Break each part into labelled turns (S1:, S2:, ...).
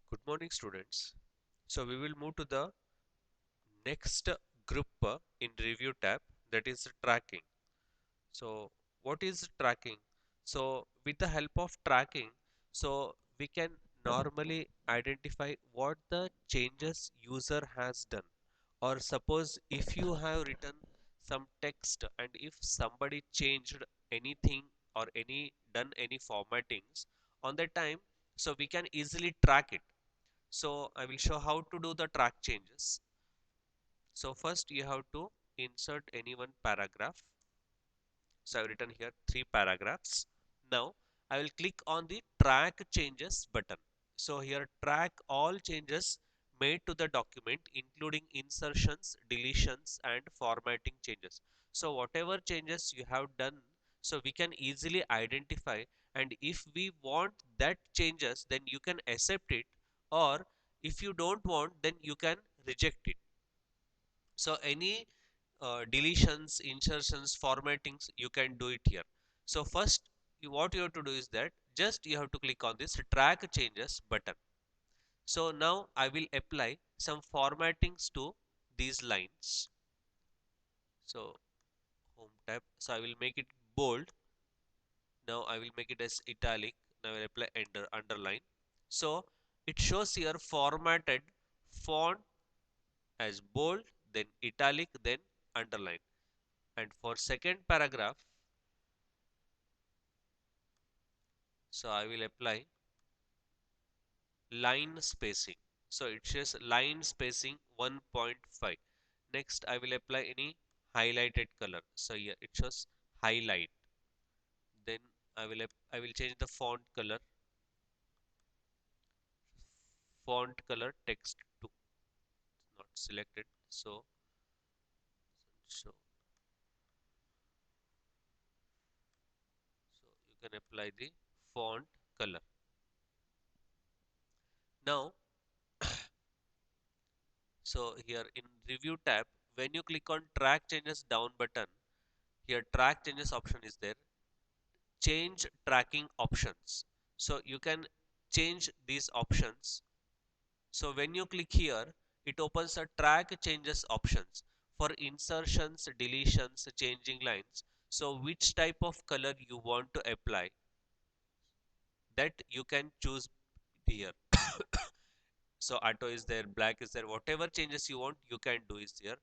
S1: Good morning, students. So we will move to the next group in review tab, that is tracking. So what is tracking? So with the help of tracking, so we can normally identify what the changes user has done. Or suppose if you have written some text and if somebody changed anything or any done any formattings on that time, so we can easily track it. So I will show how to do the track changes. So first you have to insert any one paragraph. So I've written here three paragraphs. Now I will click on the track changes button. So here track all changes made to the document including insertions, deletions and formatting changes. So whatever changes you have done, so we can easily identify, and if we want that changes then you can accept it, or if you don't want then you can reject it. So any deletions, insertions, formattings, you can do it here. So first, what you have to do is that just you have to click on this track changes button. So now I will apply some formattings to these lines. So home tab. So I will make it bold. Now I will make it as italic. Now I will apply underline. So it shows here formatted font as bold, then italic, then underline. And for second paragraph, so I will apply line spacing. So it says line spacing 1.5. Next I will apply any highlighted color. So here it shows highlight. Then I will change the font color text to not selected. So you can apply the font color. Now so here in review tab, when you click on track changes down button, here track changes option is there. Change tracking options. So you can change these options. So when you click here, it opens a track changes options for insertions, deletions, changing lines. So which type of color you want to apply, that you can choose here. So auto is there, black is there, whatever changes you want you can do is here.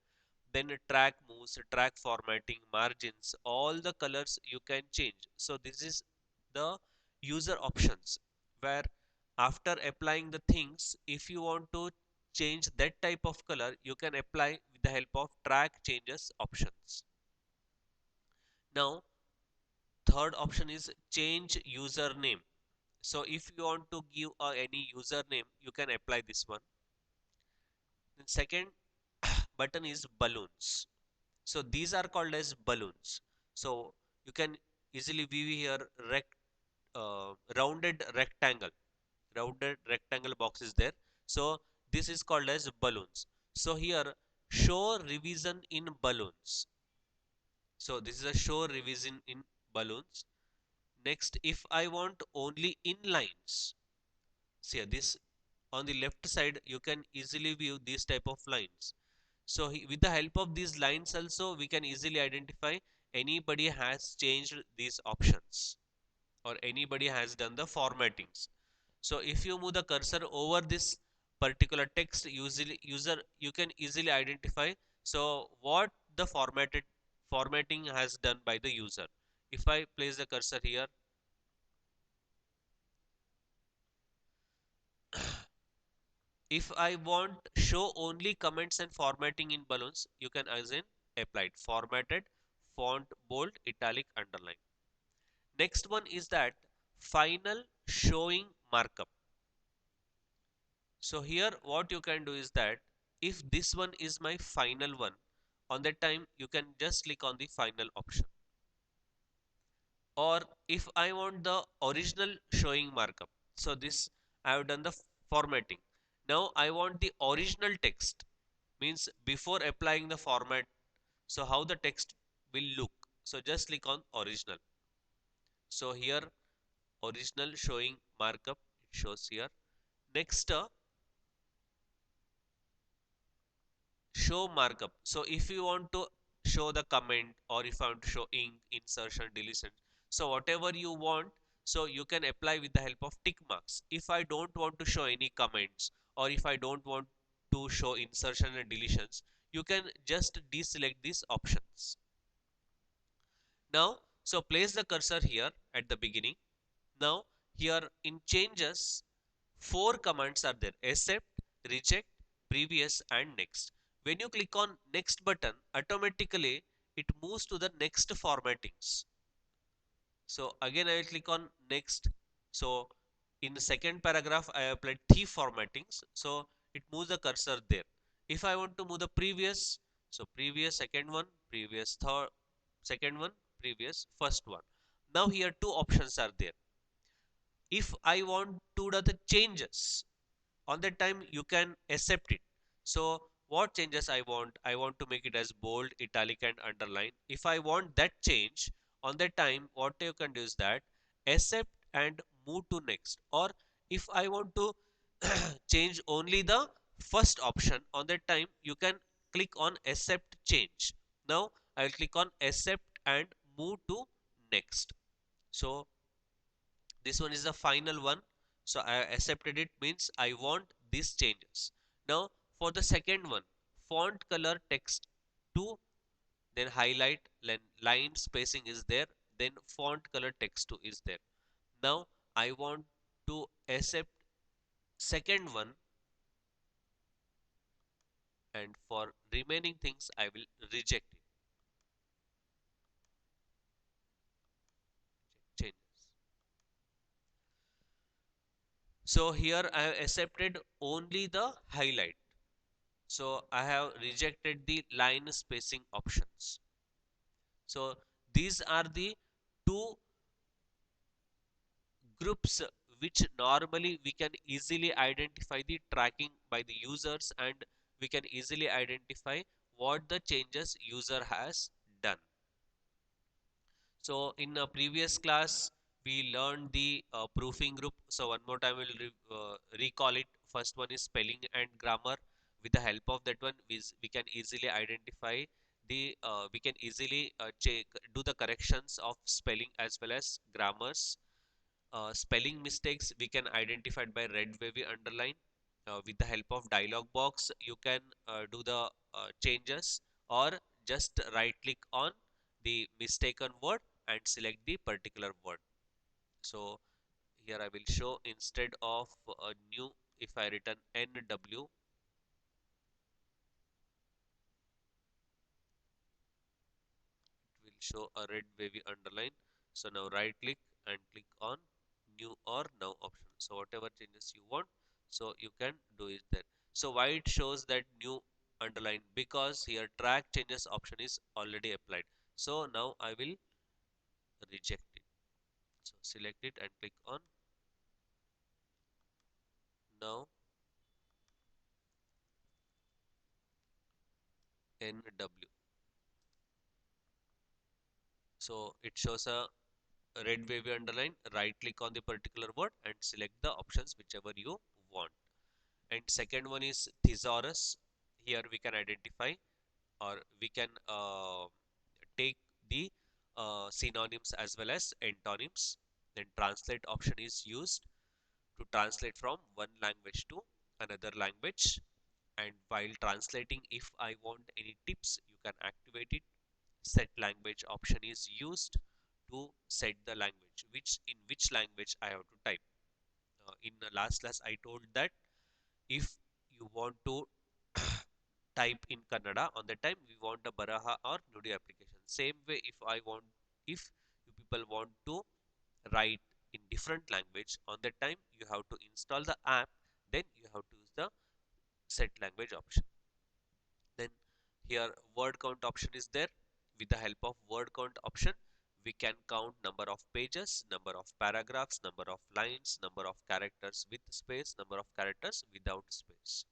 S1: Then track moves, track formatting, margins, all the colors you can change. So this is the user options, where after applying the things, if you want to change that type of color, you can apply with the help of track changes options. Now third option is change username. So if you want to give any username, you can apply this one. Then second button is balloons. So these are called as balloons. So you can easily view here rounded rectangle. Rounded rectangle box is there. So this is called as balloons. So here show revision in balloons. So this is a show revision in balloons. Next, if I want only inlines, see this on the left side you can easily view these type of lines. So with the help of these lines also we can easily identify anybody has changed these options or anybody has done the formattings. So if you move the cursor over this particular text, usually user you can easily identify so what the formatting has done by the user. If I place the cursor here, if I want show only comments and formatting in balloons, you can again apply it. Formatted, font, bold, italic, underline. Next one is that final showing markup. So here what you can do is that if this one is my final one, on that time you can just click on the final option. Or if I want the original showing markup, so this I have done the formatting. Now I want the original text, means before applying the format, so how the text will look. So just click on original. So here original showing markup it shows here. Next, show markup. So if you want to show the comment, or if I want to show ink, insertion, deletion, so whatever you want, so you can apply with the help of tick marks. If I don't want to show any comments, or if I don't want to show insertion and deletions, you can just deselect these options. Now, so place the cursor here at the beginning. Now, here in changes, four commands are there: accept, reject, previous, and next. When you click on next button, automatically it moves to the next formattings. So again I will click on next. So in the second paragraph I applied three formattings. So it moves the cursor there. If I want to move the previous, so previous second one, previous third second one, previous first one. Now here two options are there. If I want to do the changes, on that time you can accept it. So what changes I want to make it as bold, italic, and underline. If I want that change, on that time what you can do is that accept and move to next. Or if I want to change only the first option, on that time you can click on accept change. Now I will click on accept and move to next. So this one is the final one. So I accepted it, means I want these changes. Now for the second one, font color text 2, then highlight, then line spacing is there, then font color text 2 is there. Now I want to accept second one, and for remaining things I will reject it. Changes. So here I have accepted only the highlight. So I have rejected the line spacing options. So these are the two groups which normally we can easily identify the tracking by the users, and we can easily identify what the changes user has done. So in a previous class, we learned the proofing group. So one more time, we'll recall it. First one is spelling and grammar. With the help of that one, we can easily identify we can easily check, do the corrections of spelling as well as grammars. Spelling mistakes we can identify by red wavy underline. With the help of dialog box, you can do the changes, or just right click on the mistaken word and select the particular word. So here I will show, instead of a new, if I return NW, it will show a red wavy underline. So now right click and click on new or now option. So whatever changes you want, so you can do it there. So why it shows that new underline? Because here track changes option is already applied. So now I will reject it. So select it and click on now NW. So it shows a red wavy underline. Right click on the particular word and select the options whichever you want. And second one is thesaurus. Here we can identify, or we can take the synonyms as well as antonyms. Then translate option is used to translate from one language to another language. And while translating, if I want any tips, you can activate it. Set language option is used to set the language, which language I have to type. In the last class I told that if you want to type in Kannada, on the time we want a Baraha or Nudi application. Same way, if you people want to write in different language, on that time you have to install the app, then you have to use the set language option. Then here word count option is there. With the help of word count option, we can count number of pages, number of paragraphs, number of lines, number of characters with space, number of characters without space.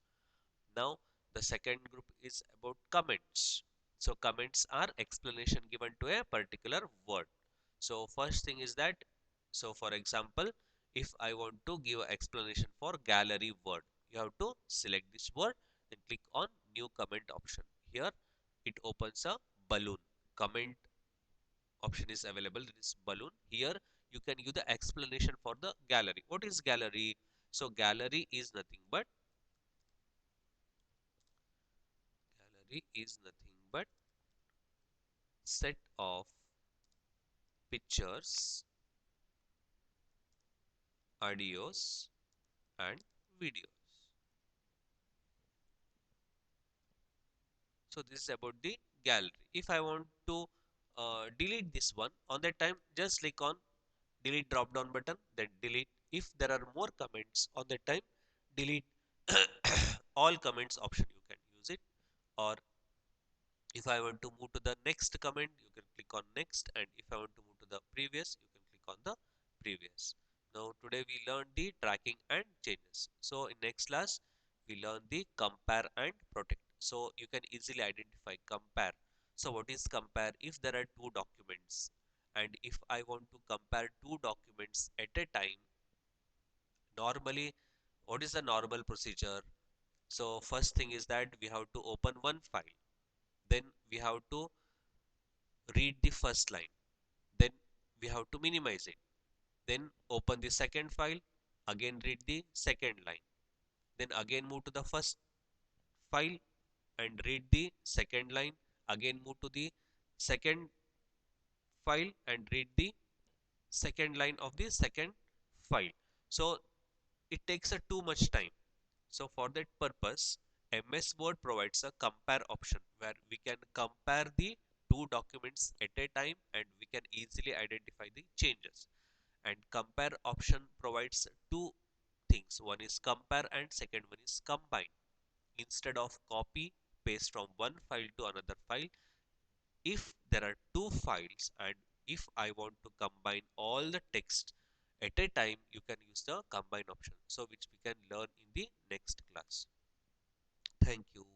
S1: Now the second group is about comments. So comments are explanation given to a particular word. So first thing is that, so for example, if I want to give an explanation for gallery word, you have to select this word, then click on new comment option. Here it opens a balloon. Comment option is available. This balloon. Here you can give the explanation for the gallery. What is gallery? So gallery is nothing but set of pictures, audios and videos. So this is about the gallery. If I want to delete this one, on that time just click on delete drop down button, then delete. If there are more comments, on that time delete all comments option, you can use it. Or if I want to move to the next comment, you can click on next, and if I want to move to the previous, you can click on the previous. Now today we learned the tracking and changes. So in next class we learn the compare and protect. So you can easily identify compare. So what is compare? If there are two documents and if I want to compare two documents at a time, normally what is the normal procedure? So first thing is that we have to open one file, then we have to read the first line, then we have to minimize it, then open the second file, again read the second line, then again move to the first file and read the second line, again move to the second file and read the second line of the second file. So it takes a too much time. So for that purpose, MS Word provides a compare option where we can compare the two documents at a time and we can easily identify the changes. And compare option provides two things. One is compare and second one is combine. Instead of copy paste from one file to another file, if there are two files and if I want to combine all the text at a time, you can use the combine option, so which we can learn in the next class. Thank you.